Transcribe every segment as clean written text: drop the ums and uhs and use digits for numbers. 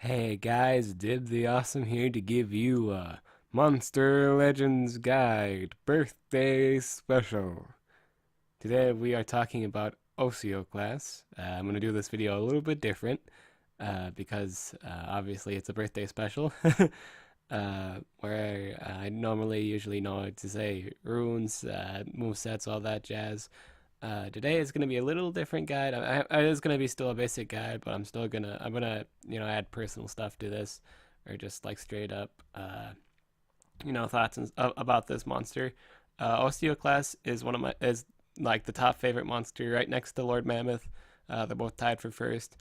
Hey guys, Dib the Awesome here to give you a Monster Legends Guide birthday special. Today we are talking about Osteoclast. I'm going to do this video a little bit different because obviously it's a birthday special where I normally usually know what to say runes, movesets, all that jazz. Today is going to be a little different guide. It is going to be still a basic guide, but I'm gonna add personal stuff to this, or just like straight up thoughts about this monster. Osteoclast is like the top favorite monster, right next to Lord Mammoth. They're both tied for first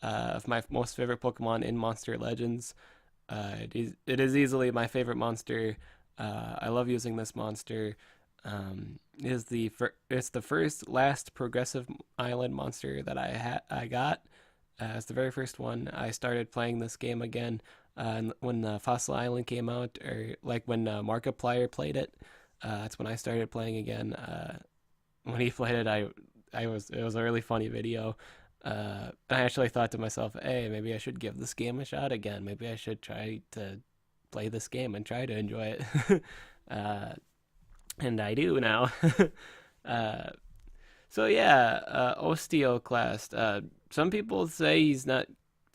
of my most favorite Pokemon in Monster Legends. It is easily my favorite monster. I love using this monster. It's the first last progressive island monster that I got. It's the very first one. I started playing this game again when Fossil Island came out, or like when Markiplier played it. That's when I started playing again. When he played it, it was a really funny video. I actually thought to myself, hey, maybe I should give this game a shot again. Maybe I should try to play this game and try to enjoy it. uh, and I do now. uh, so yeah, Osteoclast. Some people say he's not.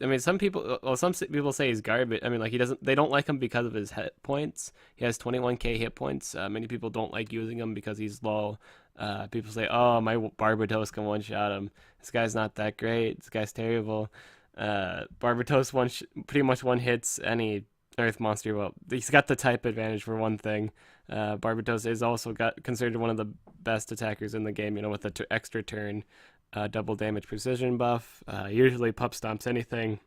I mean, some people say he's garbage. I mean, like he doesn't. They don't like him because of his hit points. He has 21k hit points. Many people don't like using him because he's low. People say, "Oh, my Barbatos can one shot him. This guy's not that great. This guy's terrible." Barbatos pretty much one hits any Earth monster. Well, he's got the type advantage for one thing. Barbatos is also considered one of the best attackers in the game. With the extra turn, double damage precision buff. Usually pup stomps anything.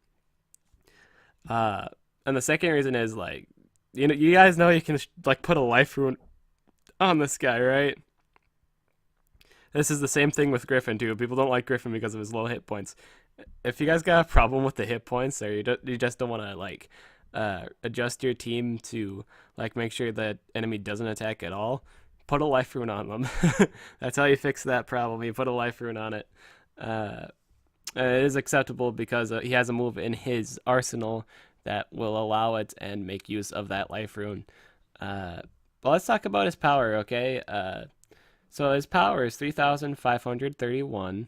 Uh, and the second reason is like, you guys know you can like put a life rune on this guy, right? This is the same thing with Griffin too. People don't like Griffin because of his low hit points. If you guys got a problem with the hit points, or you just don't want to like adjust your team to like make sure that enemy doesn't attack at all, put a life rune on them. That's how you fix that problem. You put a life rune on it. Uh, it is acceptable because he has a move in his arsenal that will allow it and make use of that life rune. But let's talk about his power, okay? So his power is 3,531.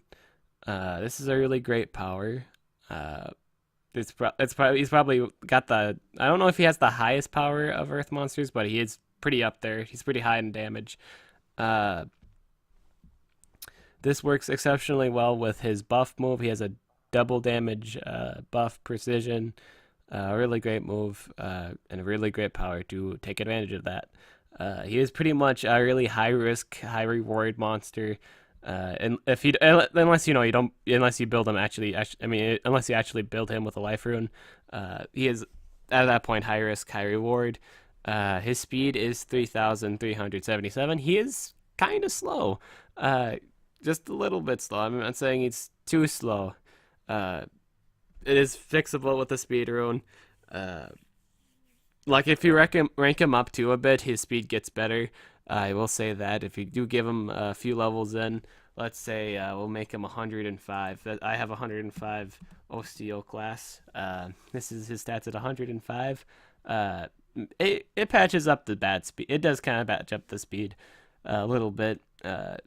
This is a really great power. Uh, it's probably he's probably got the. I don't know if he has the highest power of Earth monsters, but he is pretty up there. He's pretty high in damage. Uh, this works exceptionally well with his buff move. He has a double damage buff precision. A really great move and a really great power to take advantage of that. He is pretty much a really high risk, high reward monster. And if you unless you don't unless you build him unless you actually build him with a life rune, he is at that point high risk, high reward. His speed is 3,377. He is kind of slow, just a little bit slow. I'm not saying it's too slow. Uh, it is fixable with the speed rune. Uh, like if you rank him up to a bit, his speed gets better. I will say that if you do give him a few levels in, let's say we'll make him 105. I have 105 Osteoclast. This is his stats at 105. Uh, it patches up the bad speed. It does kind of patch up the speed a little bit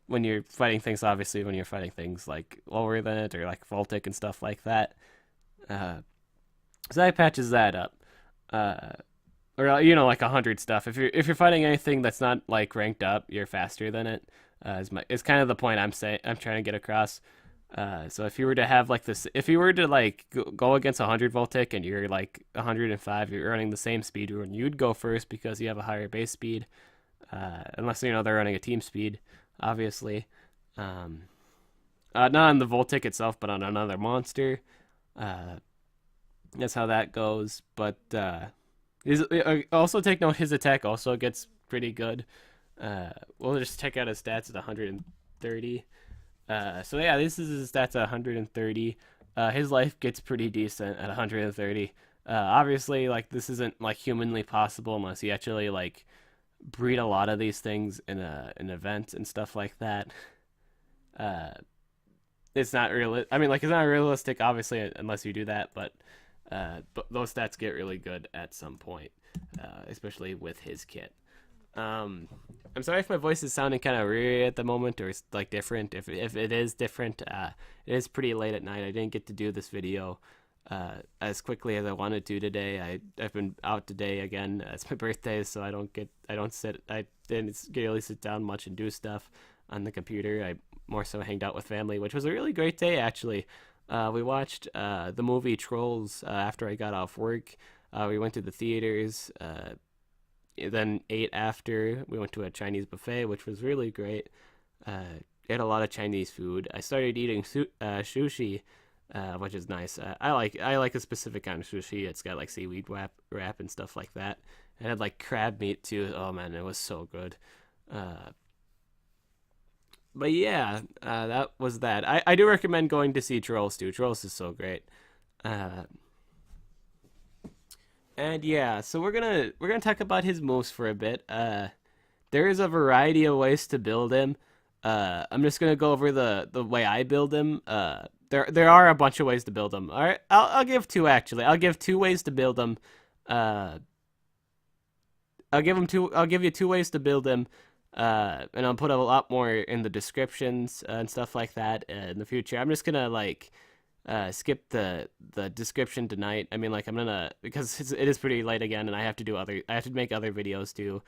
when you're fighting things. Obviously, when you're fighting things like lower than it or like Voltic and stuff like that. Uh, so that patches that up. Uh, or like 100 stuff. If you're fighting anything that's not like ranked up, you're faster than it. Is kind of the point I'm trying to get across. So if you were to have like this, if you were to like go against 100 Voltic and you're like 105, you're running the same speed rune, you'd go first because you have a higher base speed. Unless they're running a team speed, obviously. Um, not on the Voltic itself, but on another monster. Uh, that's how that goes. But also take note, his attack also gets pretty good. We'll just check out his stats at 130. So yeah, this is his stats at 130. His life gets pretty decent at 130. Obviously, like this isn't like humanly possible unless you actually like breed a lot of these things in an event and stuff like that. Uh, it's not real. I mean, like it's not realistic, obviously, unless you do that. But but those stats get really good at some point, especially with his kit. Um, I'm sorry if my voice is sounding kind of weird at the moment or like different. If it is different, it is pretty late at night. I didn't get to do this video as quickly as I wanted to today. I've been out today again. It's my birthday, so I didn't really sit down much and do stuff on the computer. I more so hanged out with family, which was a really great day actually. We watched the movie Trolls after I got off work. We went to the theaters. Then ate after. We went to a Chinese buffet, which was really great. Ate a lot of Chinese food. I started eating sushi, which is nice. I like a specific kind of sushi. It's got like seaweed wrap and stuff like that. It had like crab meat too. Oh man, it was so good. Uh, but yeah, that was that. I do recommend going to see Trolls too. Trolls is so great. Uh, and yeah, so we're gonna talk about his moves for a bit. There is a variety of ways to build him. I'm just gonna go over the way I build him. There are a bunch of ways to build him. All right, I'll give two actually. I'll give two ways to build him. Uh, I'll give him two. I'll give you two ways to build him. And I'll put a lot more in the descriptions and stuff like that in the future. I'm just gonna like skip the description tonight. I mean, like I'm gonna because it is pretty late again, and I have to make other videos too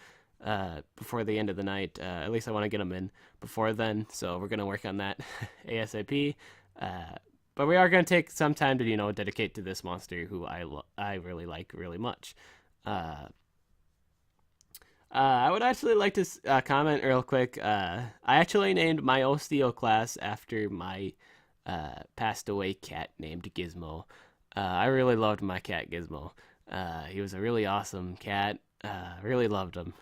before the end of the night. At least I want to get them in before then, so we're gonna work on that ASAP. Uh, but we are gonna take some time to dedicate to this monster who I really like really much. Uh, I would actually like to comment real quick. I actually named my Osteoclast after my passed away cat named Gizmo. I really loved my cat Gizmo. He was a really awesome cat. Really loved him.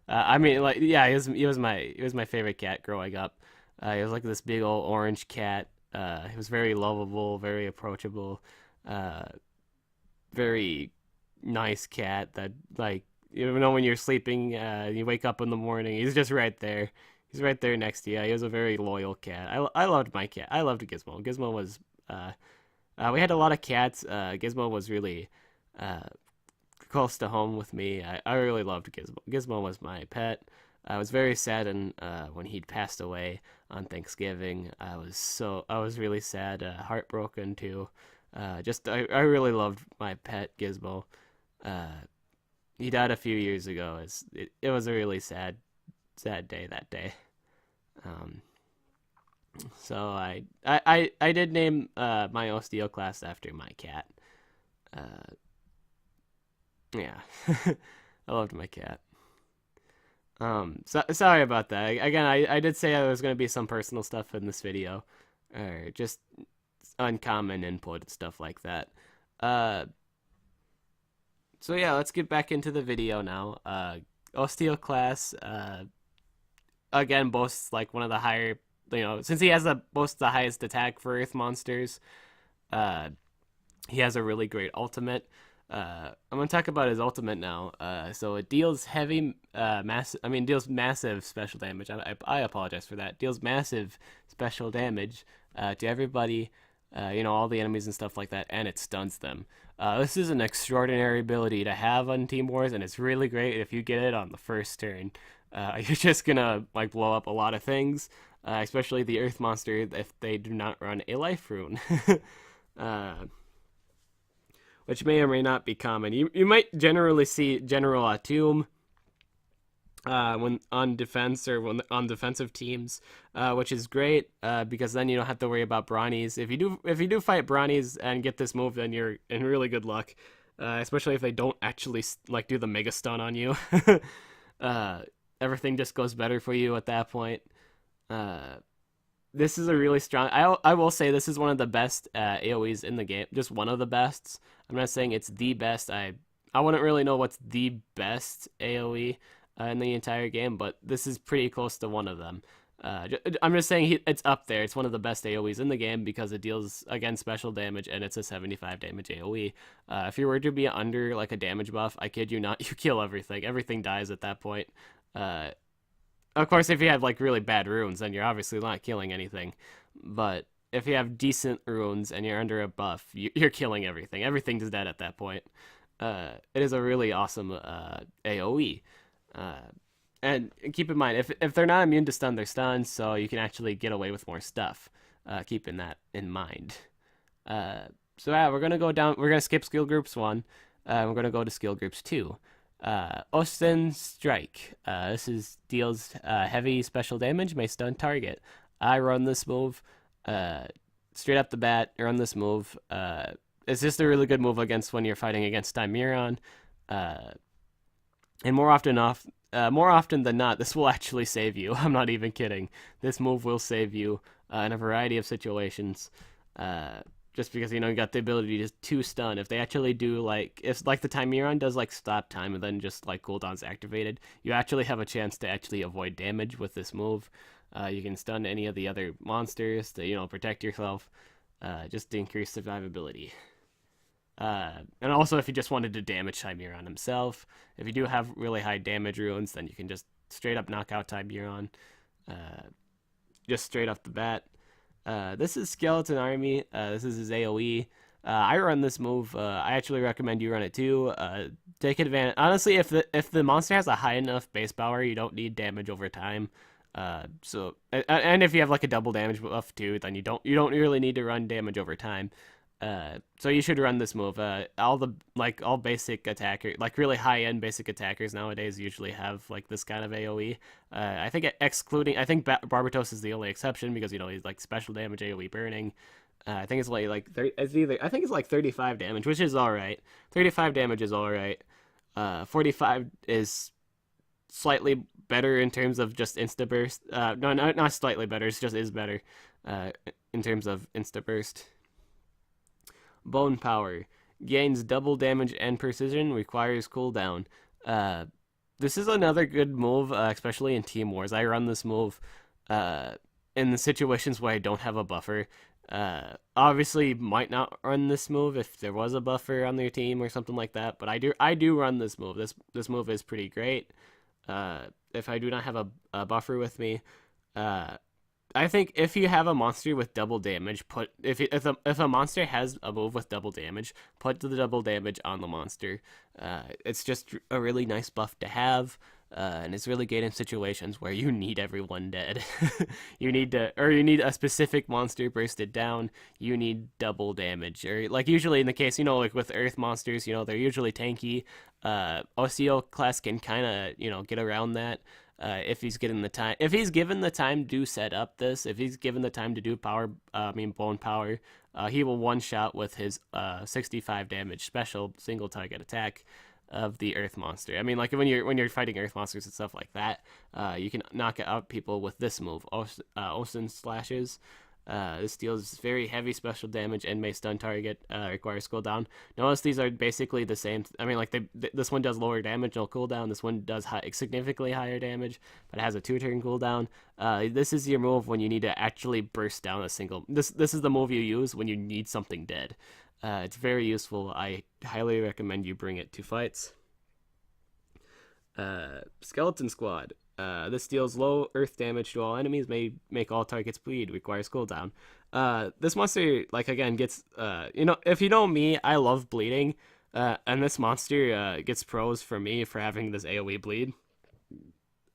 I mean, like, yeah, he was my favorite cat growing up. He was like this big old orange cat. He was very lovable, very approachable, uh, very nice cat that like when you're sleeping, you wake up in the morning, he's just right there. He's right there next to you. He was a very loyal cat. I loved my cat. I loved Gizmo. Gizmo was we had a lot of cats. Gizmo was really uh, close to home with me. I really loved Gizmo. Gizmo was my pet. I was very sad when he'd passed away on Thanksgiving. I was really sad, heartbroken too. I really loved my pet Gizmo. Uh, he died a few years ago. It was a really sad day that day. Um, so I did name my Osteoclast after my cat. Uh, yeah, I loved my cat. Sorry about that. Again, I did say there was going to be some personal stuff in this video, or just uncommon input and stuff like that. Uh, so yeah, let's get back into the video now. Osteoclast, again, boasts like one of the higher, since he has the boasts the highest attack for Earth monsters. Uh, he has a really great ultimate. I'm gonna talk about his ultimate now. So it deals deals massive special damage. I apologize for that. Deals massive special damage to everybody, all the enemies and stuff like that, and it stuns them. This is an extraordinary ability to have on Team Wars, and it's really great if you get it on the first turn. You're just gonna like blow up a lot of things, especially the Earth monster if they do not run a life rune. uh, which may or may not be common. You might generally see General Atum when on defense or when on defensive teams, which is great because then you don't have to worry about Brawnies. If you do fight Brawnies and get this move, then you're in really good luck. Especially if they don't actually like do the Mega Stun on you. uh, Everything just goes better for you at that point. Uh, this is a really strong. I will say this is one of the best AOE's in the game. Just one of the best. I'm not saying it's the best. I wouldn't really know what's the best AOE in the entire game, but this is pretty close to one of them. I'm just saying it's up there. It's one of the best AOE's in the game because it deals again special damage and it's a 75 damage AOE. If you were to be under like a damage buff, I kid you not, you kill everything. Everything dies at that point. Uh, of course, if you have like really bad runes, then you're obviously not killing anything. But if you have decent runes and you're under a buff, you're killing everything. Everything's dead at that point. It is a really awesome AOE. Uh, and keep in mind, if they're not immune to stun, they're stunned, so you can actually get away with more stuff. Keeping that in mind. Uh, so yeah, we're gonna go down. We're gonna skip skill groups 1. We're gonna go to skill groups 2. Osten Strike. This is deals heavy special damage, may stun target. I run this move straight up the bat. Run this move. It's just a really good move against when you're fighting against Timeron. Uh, and more often than not, this will actually save you. I'm not even kidding. This move will save you in a variety of situations. Uh, just because you got the ability to stun. If they actually do if the Timeron does stop time and then just cooldowns activated, you actually have a chance to actually avoid damage with this move. You can stun any of the other monsters to protect yourself, just to increase survivability. And also, if you just wanted to damage Timeron himself, if you do have really high damage runes, then you can just straight up knock out Timeron, just straight off the bat. This is Skeleton Army. This is his AoE. I run this move. I actually recommend you run it too. Take advantage. Honestly, if the monster has a high enough base power, you don't need damage over time. And if you have a double damage buff too, then you don't really need to run damage over time. So you should run this move. All basic attacker, really high end basic attackers nowadays usually have this kind of AOE. I think Barbatos is the only exception because he's special damage AOE burning. I think I think it's 35 damage, which is all right. 35 damage is all right. 45 is slightly better in terms of just insta burst. No, not slightly better. It just is better in terms of insta burst. Bone Power. Gains double damage and precision, requires cooldown. This is another good move, especially in Team Wars. I run this move in the situations where I don't have a buffer. Obviously, might not run this move if there was a buffer on their team or something like that, but I do run this move. This move is pretty great. If I do not have a buffer with me, I think if you have a monster with double damage, if a monster has a move with double damage, put the double damage on the monster. It's just a really nice buff to have, and it's really good in situations where you need everyone dead. You need a specific monster bursted down. You need double damage, or usually in the case with Earth monsters, they're usually tanky. Osteoclast can kind of get around that. If he's given the time to set up this, if he's given the time to do bone power, he will one shot with his 65 damage special single target attack of the Earth monster. I mean, when you're fighting Earth monsters and stuff like that, you can knock out people with this move, Osen Slashes. This deals very heavy special damage and may stun target. Requires cooldown. Notice these are basically the same. I mean, this one does lower damage, no cooldown. This one does significantly higher damage, but it has a 2-turn cooldown. This is your move when you need to actually burst down a single. This is the move you use when you need something dead. It's very useful. I highly recommend you bring it to fights. Skeleton Squad. This deals low earth damage to all enemies, may make all targets bleed, requires cooldown. This monster, again, gets, if you know me, I love bleeding, and this monster gets pros for me for having this AoE bleed.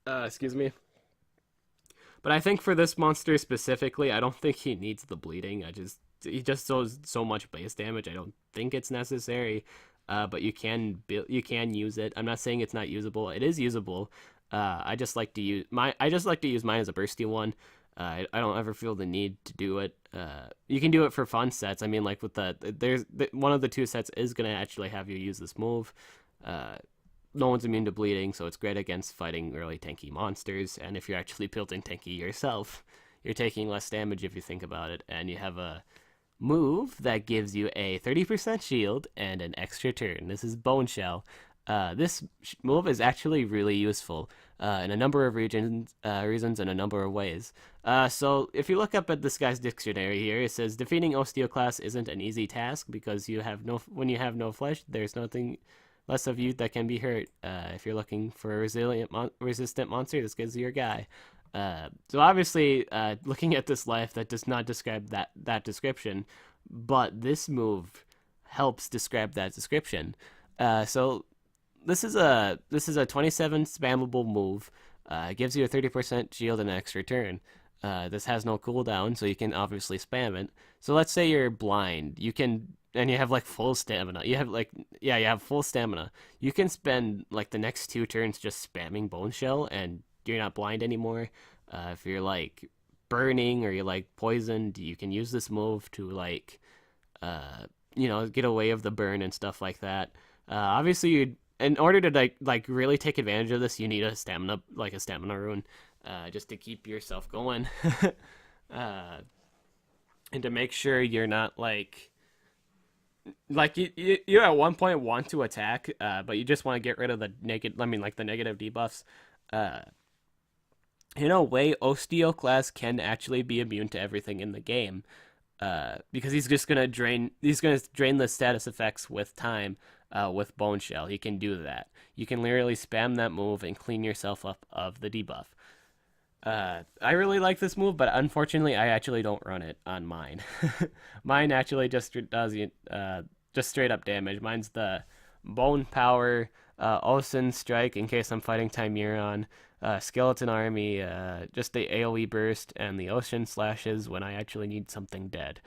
Excuse me. But I think for this monster specifically, I don't think he needs the bleeding. He just does so much base damage. I don't think it's necessary. But you can use it. I'm not saying it's not usable. It is usable. I just like to use mine as a bursty one. I don't ever feel the need to do it. You can do it for fun sets. I mean, with one of the 2 sets is gonna actually have you use this move. No one's immune to bleeding, so it's great against fighting really tanky monsters. And if you're actually building tanky yourself, you're taking less damage if you think about it, and you have a move that gives you a 30% shield and an extra turn. This is Bone Shell. This move is actually really useful in a number of reasons in a number of ways. So if you look up at this guy's dictionary here, it says defeating Osteoclast isn't an easy task because when you have no flesh, there's nothing less of you that can be hurt. If you're looking for a resistant monster, this is your guy. So obviously, looking at this life, that does not describe that description, but this move helps describe that description. So this is a 27 spammable move. It gives you a 30% shield and extra turn. This has no cooldown, so you can obviously spam it. So let's say you're blind, and you have like full stamina. You have full stamina. You can spend like the next 2 turns just spamming Bone Shell, and you're not blind anymore. If you're like burning or you're like poisoned, you can use this move to like uh, get away of the burn and stuff like that. Obviously, in order to like really take advantage of this, you need a stamina rune, just to keep yourself going, uh, and to make sure you're not like you at one point want to attack, but you just want to get rid of the negative. I mean, like the negative debuffs. Uh, in a way, Osteoclast can actually be immune to everything in the game, because he's gonna drain the status effects with time. With Bone Shell, he can do that. You can literally spam that move and clean yourself up of the debuff. I really like this move, but unfortunately, I actually don't run it on mine. Mine actually just does just straight up damage. Mine's the Bone Power, Ocean Strike in case I'm fighting Timeron, Skeleton Army, just the AoE burst, and the Ocean Slashes when I actually need something dead.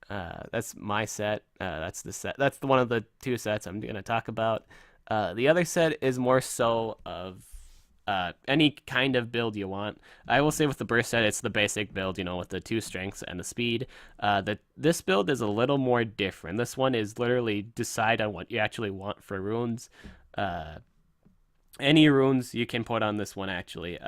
That's my set. That's the set. That's the one of the 2 sets I'm gonna talk about. The other set is more so of any kind of build you want. I will say with the burst set, it's the basic build, with the 2 strengths and the speed. That this build is a little more different. This one is literally decide on what you actually want for runes. Uh, any runes you can put on this one actually.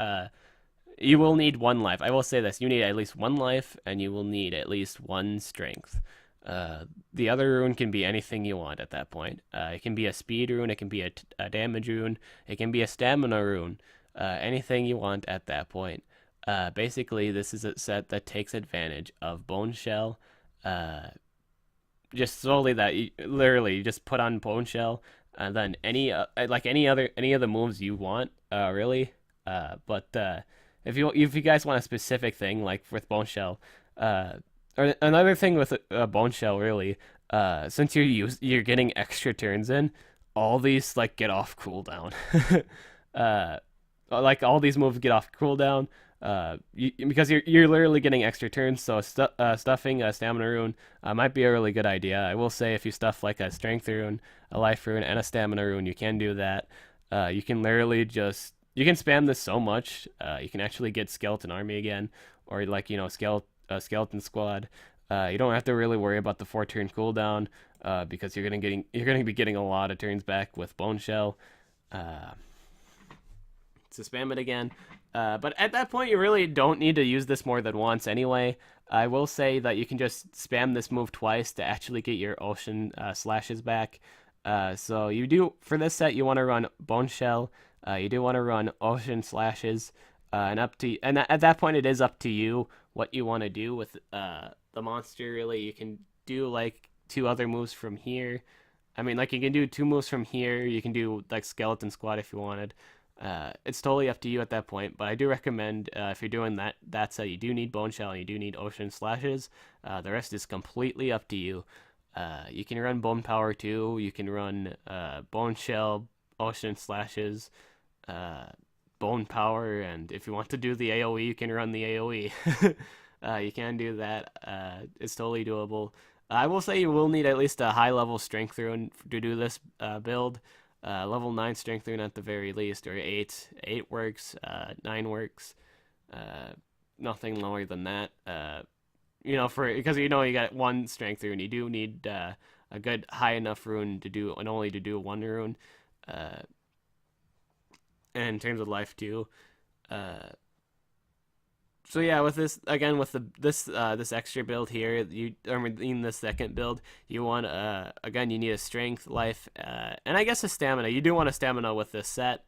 You will need 1 life. I will say this: you need at least 1 life, and you will need at least 1 strength. The other rune can be anything you want at that point. It can be a speed rune, it can be a damage rune, it can be a stamina rune. Anything you want at that point. Basically, this is a set that takes advantage of Bone Shell. Uh, just solely that, literally, you just put on Bone Shell, and then any of the moves you want, really. But if you guys want a specific thing like with Bone Shell, or another thing with Bone Shell, really, since you're getting extra turns in, all these like get off cooldown. uh, like all these moves get off cooldown. Because you're literally getting extra turns, so stuffing a stamina rune might be a really good idea. I will say if you stuff like a strength rune, a life rune, and a stamina rune, you can do that. You can literally just you can spam this so much. You can actually get Skeleton Army again, or like Skeleton Squad. You don't have to really worry about the 4 turn cooldown, because you're gonna be getting a lot of turns back with Bone Shell. Uh, to spam it again. But at that point, you really don't need to use this more than once anyway. I will say that you can just spam this move twice to actually get your Ocean Slashes back. So you do, for this set, you want to run Bone Shell. You do want to run Ocean Slashes. And at that point, it is up to you what you want to do with the monster, really. You can do like 2 other moves from here. I mean, like you can do 2 moves from here. You can do like Skeleton Squad if you wanted. It's totally up to you at that point, but I do recommend, if you're doing that set, you do need Bone Shell and you do need Ocean Slashes. The rest is completely up to you. You can run Bone Power too. You can run Bone Shell, Ocean Slashes, uh, Bone Power, and if you want to do the AoE, you can run the AoE. You can do that. It's totally doable. I will say you will need at least a high level strength rune to do this build. Level 9 strength rune at the very least, or 8. 8 works, 9 works. Uh, Nothing lower than that. Because you got 1 strength rune, you do need a good high enough rune to do, and only to do 1 rune. Uh, and in terms of life too. Uh, so yeah, with this again, with this extra build here, in the second build, you want again, you need a strength, life, and I guess a stamina. You do want a stamina with this set,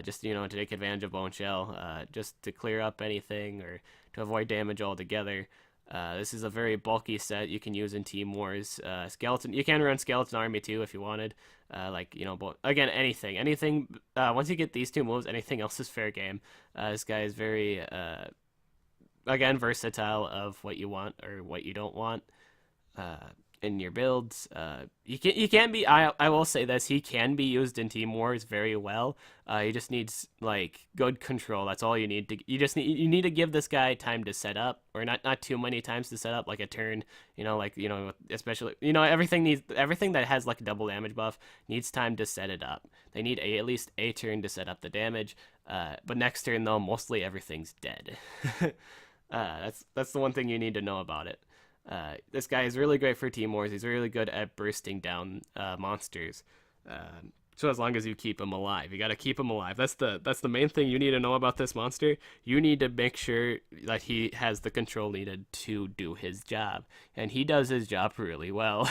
just to take advantage of Bone Shell, just to clear up anything or to avoid damage altogether. This is a very bulky set you can use in Team Wars. Skeleton, you can run Skeleton Army too if you wanted. Like but again, anything. Once you get these two moves, anything else is fair game. This guy is very again versatile of what you want or what you don't want uh, in your builds. You can be. I will say this. He can be used in Team Wars very well. He just needs like good control. That's all you need to. You need to give this guy time to set up, or not too many times to set up, like a turn. Especially everything that has like a double damage buff needs time to set it up. They need at least a turn to set up the damage. But next turn though, mostly everything's dead. That's the one thing you need to know about it. This guy is really great for Team Wars. He's really good at bursting down monsters. So as long as you keep him alive, you got to keep him alive. That's the main thing you need to know about this monster. You need to make sure that he has the control needed to do his job, and he does his job really well.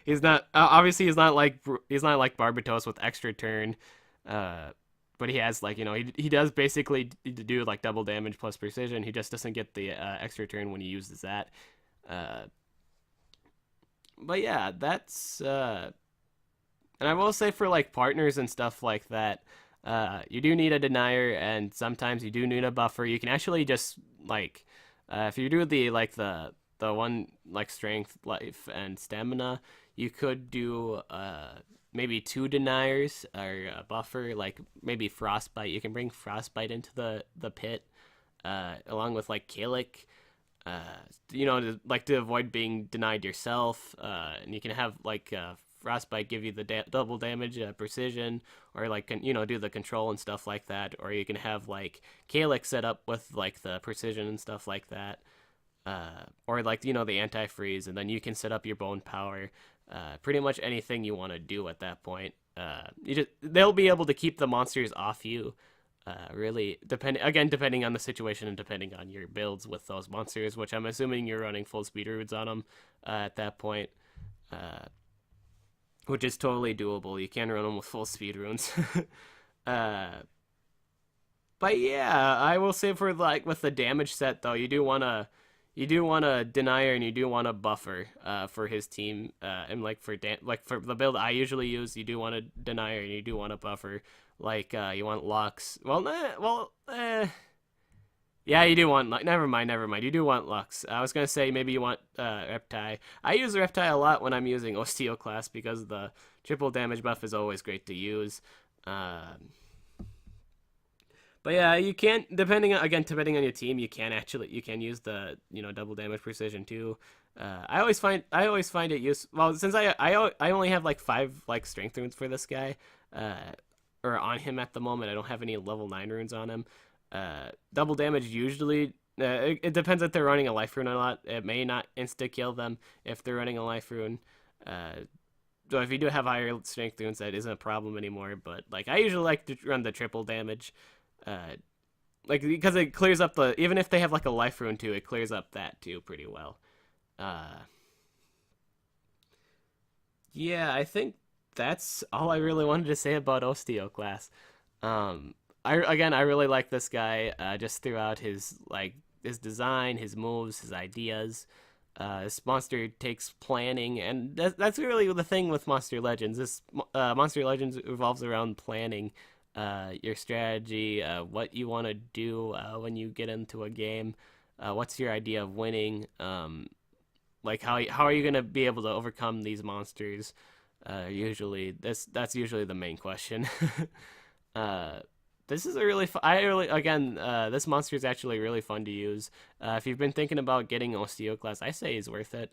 He's not obviously he's not like Barbatos with extra turn. But he has he does basically do like double damage plus precision. He just doesn't get the extra turn when he uses that. Uh, but yeah, that's and I will say for like partners and stuff like that, you do need a denier, and sometimes you do need a buffer. You can actually just like if you do the one like strength, life, and stamina, you could do maybe two deniers or a buffer, like maybe frostbite. You can bring frostbite into the pit, along with like Kalik, to avoid being denied yourself. And you can have like frostbite give you the double damage, precision, or like do the control and stuff like that. Or you can have like Kalik set up with like the precision and stuff like that. Or like the anti-freeze, and then you can set up your bone power. Pretty much anything you want to do at that point. They'll be able to keep the monsters off you. Really depending on the situation and depending on your builds with those monsters, which I'm assuming you're running full speed runes on them at that point, which is totally doable. You can run them with full speed runes. uh, but yeah, I will say for like with the damage set though, you do want to denier, and you do want to buffer for his team, and like for the build I usually use, you do want to denier and you do want to buffer. Like you want Lux. Yeah, you do want never mind. You do want Lux. I was gonna say maybe you want Reptile. I use Reptile a lot when I'm using Osteoclast because the triple damage buff is always great to use. But yeah, you can depending on your team, you can use the double damage precision too. I always find it useful. Well, since I only have like 5 like strength runes for this guy, or on him at the moment. I don't have any level 9 runes on him. Double damage usually. It depends if they're running a life rune or not. It may not insta kill them if they're running a life rune. So if you do have higher strength runes, that isn't a problem anymore. But like I usually like to run the triple damage. Uh, like because it clears up even if they have like a life rune too, it clears up that too pretty well. Uh, yeah, I think that's all I really wanted to say about Osteoclast. I really like this guy just throughout his design, his moves, his ideas. This monster takes planning, and that's really the thing with Monster Legends. This Monster Legends revolves around planning your strategy, what you want to do when you get into a game, what's your idea of winning, like how are you gonna be able to overcome these monsters? Usually, that's usually the main question. uh, this is a really I really again this monster is actually really fun to use. If you've been thinking about getting Osteoclast, I say he's worth it.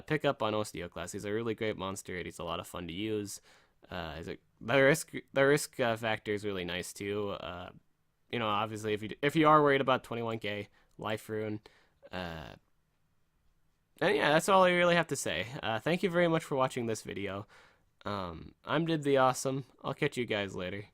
Pick up on Osteoclast. He's a really great monster, and he's a lot of fun to use. The risk factor is really nice too. Obviously, if you are worried about 21k life rune, uh, and yeah, that's all I really have to say. Thank you very much for watching this video. I'm Did the Awesome. I'll catch you guys later.